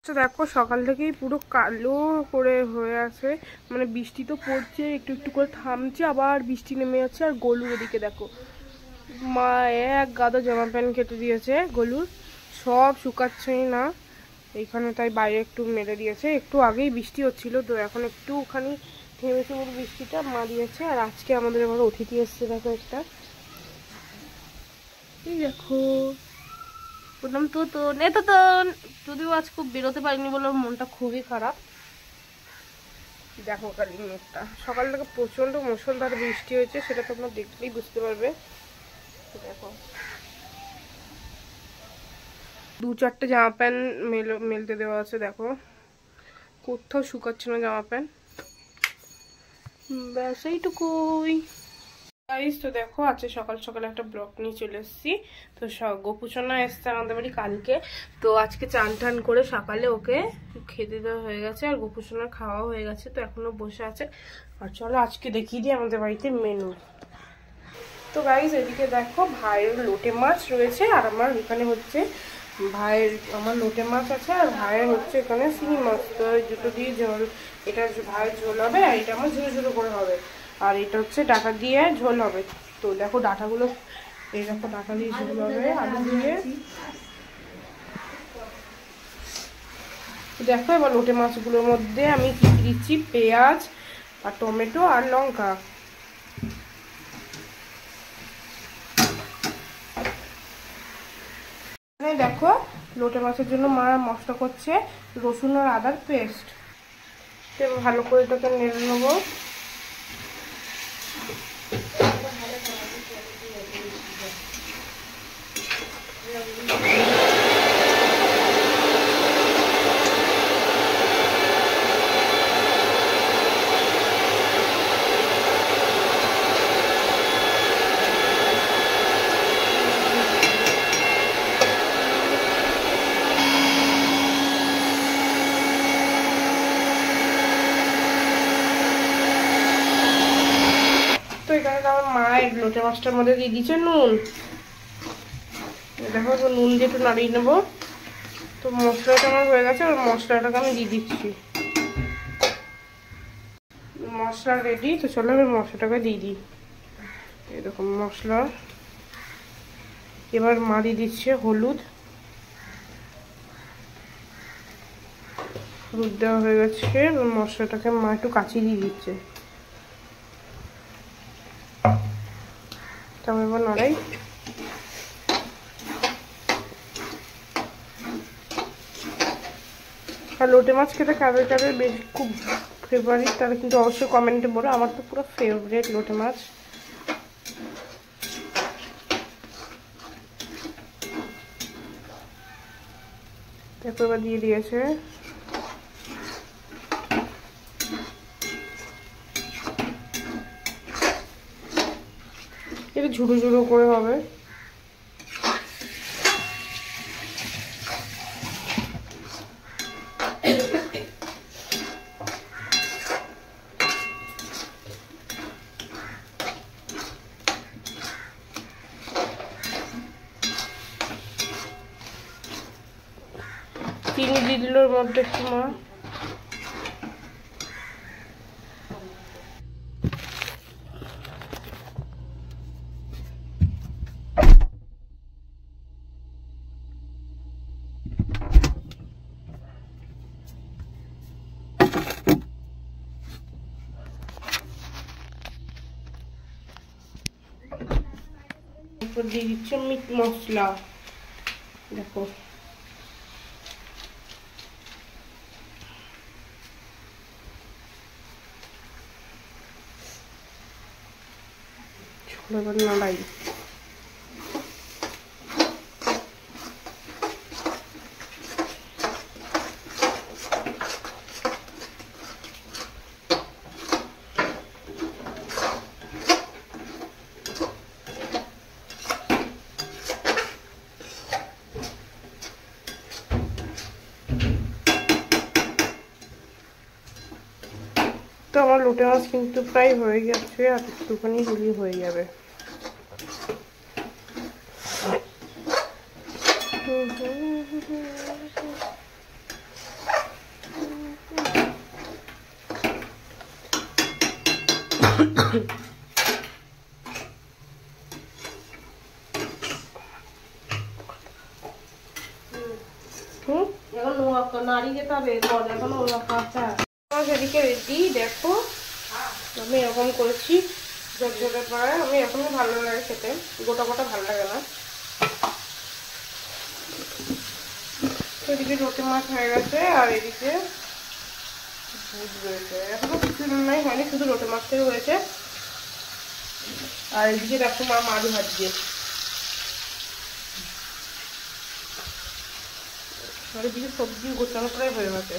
তো দেখো সকাল থেকেই পুরো কালো করে হয়ে আছে, মানে বৃষ্টি তো পড়ছে, একটু একটু করে থামছে, আবার বৃষ্টি নেমে যাচ্ছে। আর গলুর এদিকে দেখো, মা এক গাদা জামা প্যান্ট কেটে দিয়েছে গলুর, সব শুকাচ্ছেই না এইখানে, তাই বাইরে একটু মেলে দিয়েছে। একটু আগেই বৃষ্টি হচ্ছিল, তো এখন একটুখানি থেমেছে পুরো বৃষ্টিটা, মা দিয়েছে। আর আজকে আমাদের আবার অতিথি এসছে, দেখো একটা, এই দেখো বললাম তো তো নে তো তো, যদিও আজ খুব বেরোতে পারিনি বলে মনটা খুবই খারাপ। দেখো কালি মুখটা, সকাল থেকে প্রচন্ড মুষলধারে বৃষ্টি হয়েছে, সেটা তোমরা দেখলেই বুঝতে পারবে। দেখো দু চারটে জামা প্যান্ট মেলতে দেওয়া আছে, দেখো কোথাও শুকাচ্ছে না জামা প্যান্ট, ব্যাস এইটুকুই। গাইস তো দেখো আজকে সকাল সকাল একটা ব্লগ নিয়ে চলে এসেছি। তো গোপুসোনা এসছে আমাদের বাড়ি কালকে, তো আজকে চান টান করে সকালে ওকে খেতে দেওয়া হয়ে গেছে, আর গোপুসোনার খাওয়া হয়ে গেছে, তো এখনো বসে আছে। আর চলো আজকে দেখিয়ে দিই আমাদের বাড়িতে মেনু। তো গাইস এদিকে দেখো ভাইয়ের লোটে মাছ রয়েছে, আর আমার এখানে হচ্ছে আমার লোটে মাছ আছে, আর ভাইয়ের হচ্ছে এখানে শিঙি মাছ। তো দুটো দিয়ে ঝোল, এটা ভাইয়ের ঝোল হবে, আর এটা আমার ঝুড়ো ঝুড়ো করে হবে, আর এটা হচ্ছে ডাঁটা দিয়ে ঝোল হবে। তো দেখো ডাঁটাগুলো, এই দেখো ডাঁটা দিয়ে ঝোল হবে আলু দিয়ে। দেখো এবার লোটে মাছগুলোর মধ্যে আমি কি দিচ্ছি, পেঁয়াজ আর টমেটো আর লঙ্কা। দেখো লোটে মাছের জন্য মা মশলা করছে রসুন আর আদার পেস্ট, ভালো করে এটাকে নেড়ে নেবো। এখানে আমার মায়ের লোটে মাছটার মধ্যে দিয়ে দিচ্ছে নুন, দেখো তো নুন দিয়ে একটু নাড়িয়ে নেবো। তো মশলাটা আমার হয়ে গেছে, আর মশলাটাকে আমি দিয়ে দিচ্ছি, মশলা রেডি। তো চলো আমি মশলাটাকে দিয়ে দিই, এরকম মশলা। এবার মা দিয়ে দিচ্ছে হলুদ, হলুদ দেওয়া হয়ে গেছে, মশলাটাকে মা একটু কাঁচিয়ে দিয়ে দিচ্ছে। তারপর এবার নাড়াই। আর লোটে মাছ খেতে কাদের কাদের বেশ খুব ফেভারিট, তারা কিন্তু অবশ্যই কমেন্টে বলো। আমার তো পুরো ফেভারিট লোটে মাছ। তারপর এবার দিয়ে দিয়েছে এটা ঝুড়ো ঝুড়ো করে হবে। চিনি দিয়ে দিল ওর মধ্যে একটু মা। এরপর দিয়ে দিচ্ছে মিট মশলা, দেখো এবার নাড়াই। তো আমার লোটে মাছ কিন্তু প্রায় হয়ে গেছে, আর একটুখানি হলি হয়ে যাবে। এখন নাড়ি যেতে হবে, এখনো কাঁচা। সেদিকে রেডি দেখো, আমি এরকম করেছি ঝরঝরে পাড়ায়। আমি এখনো ভালো লাগে খেতে, গোটা গোটা ভালো লাগে না। এদিকে লোটে মাছ হয়ে গেছে, আর এদিকে ভুজ রয়েছে। এখনো কিছু রান্নাই হয়নি, শুধু লোটে মাছটাই হয়েছে। আর এদিকে দেখো মা মাছ ভাজছে, আর এদিকে সবজি গোছানো প্রায় হয়ে গেছে।